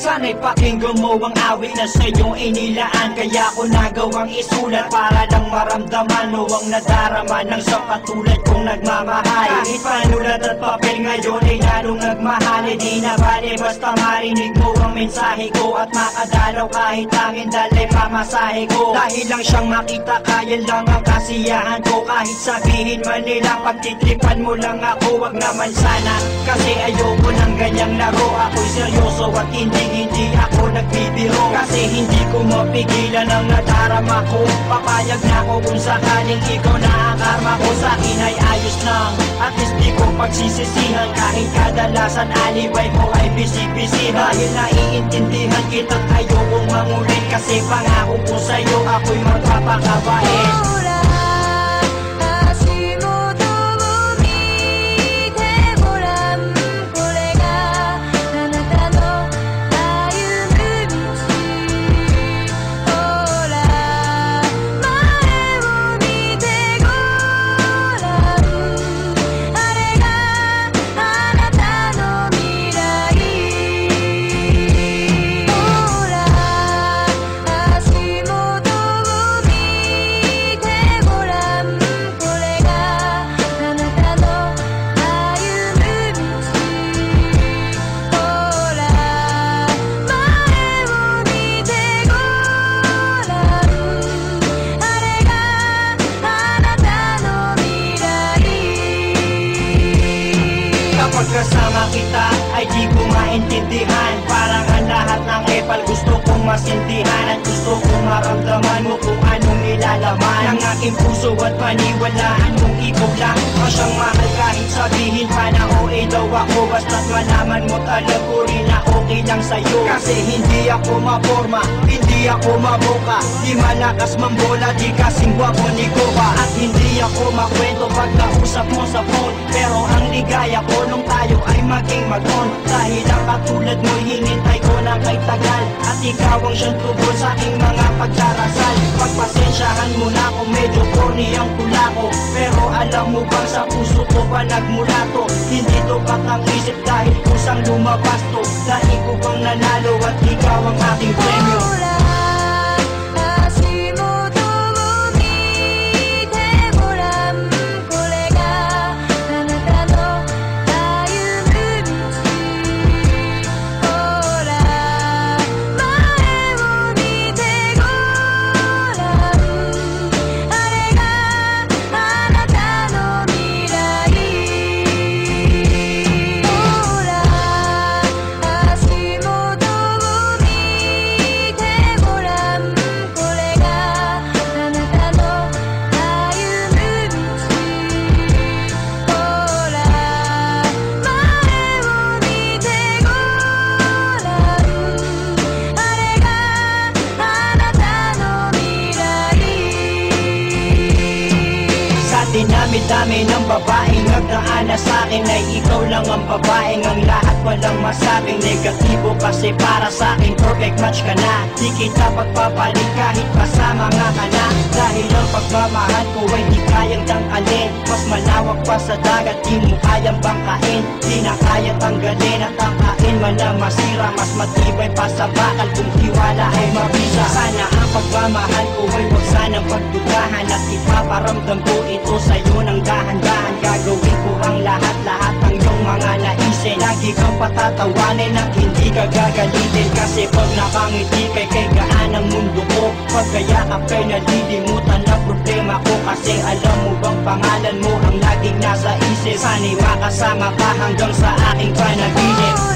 Sana'y pakinggan mo ang awit na sa'yo inilaan. Kaya ko nagawang isulat para lang maramdaman mo ang nadarama ng isang katulad kong nagmamahal. Kahit panulat at papel ngayon ay lalong nagmahal. Di na bale basta marinig mo ang mensahe ko at makadalaw kahit tangin dalay pamasahe ko. Dahil lang siyang makita kaya lang ang kasiyahan ko. Kahit sabihin man nila pagtitripan mo lang ako, wag naman sana. Kasi ayoko ng ganyang laro. Ako'y seryoso at hindi ako nagbibiro. Kasi hindi ko mapigilan ang nadarama ko. Papayag na ako kung sakaling ikaw na ang karma ko. Sa'kin ay ayos lang, at least di ko pagsisisihan. Kahit kadalasan alibay mo ay bisig-bisig. Dahil naiintindihan kita't ayokong mangulit. Kasi pangako ko sa'yo ako'y magpapakabait. Pagkasama kita ay di ko maintindihan. Parang ang lahat ng epal gusto kong masintihan. At gusto kong maramdaman mo kung anong nilalaman ng aking puso at paniwalaan mong ikaw lang ang siyang mahal. Kahit sabihin pa na OA daw ako, basta't malaman mo alam ko rin na okay lang sa'yo. Kasi hindi ako maporma, hindi ako maboka, di malakas mambola, di kasing gwapo ni Goba. At hindi ako makwento pag nausap mo sa phone. Pero ang ligaya ko nung tayo ay maging mag-on. Dahil ang katulad mo'y hinintay ko na kay tagal. At ikaw ang siyang tugon sa aking mga pagdarasal. Pagpasensyahan mo na kung medyo corny ang tula ko. Pero alam mo bang sa puso ko pa nagmula to. Hindi to batang isip dahil kusang lumabas to. Dahil ko bang nanalo at ikaw ang aking premyo. Dinami-dami ng babaeng nagdaana sa'kin ay ikaw lang ang babaeng ang lahat walang masabing negatibo. Kasi para sa'kin perfect match ka na. Di kita pagpapalit kahit kasama nga ka na. Dahil ang pagmamahal ko ay di kayang tangkalin. Mas malawak pa sa dagat, di mo kayang bangkain. Di na kaya tanggalin at tangkain man na masira. Mas matibay pa sa bakal kung tiwala ay mabisa. Sana ang pagmamahal ko ay huwag sanang pagdudahan. At ipaparamdam ko ito sa'yo ng dahan-dahan. Gagawin ko ang lahat-lahat ng iyong mga naisin. Lagi kang patatawanin at hindi ka gagalitin. Kasi pag nakangiti kay gaan ang mundo ko. Pagkayakap kay nalilimutan ang problema ko. Kasi alam mo bang pangalan mo ang laging nasa isip. Sana'y makasama ka hanggang sa aking panaginip.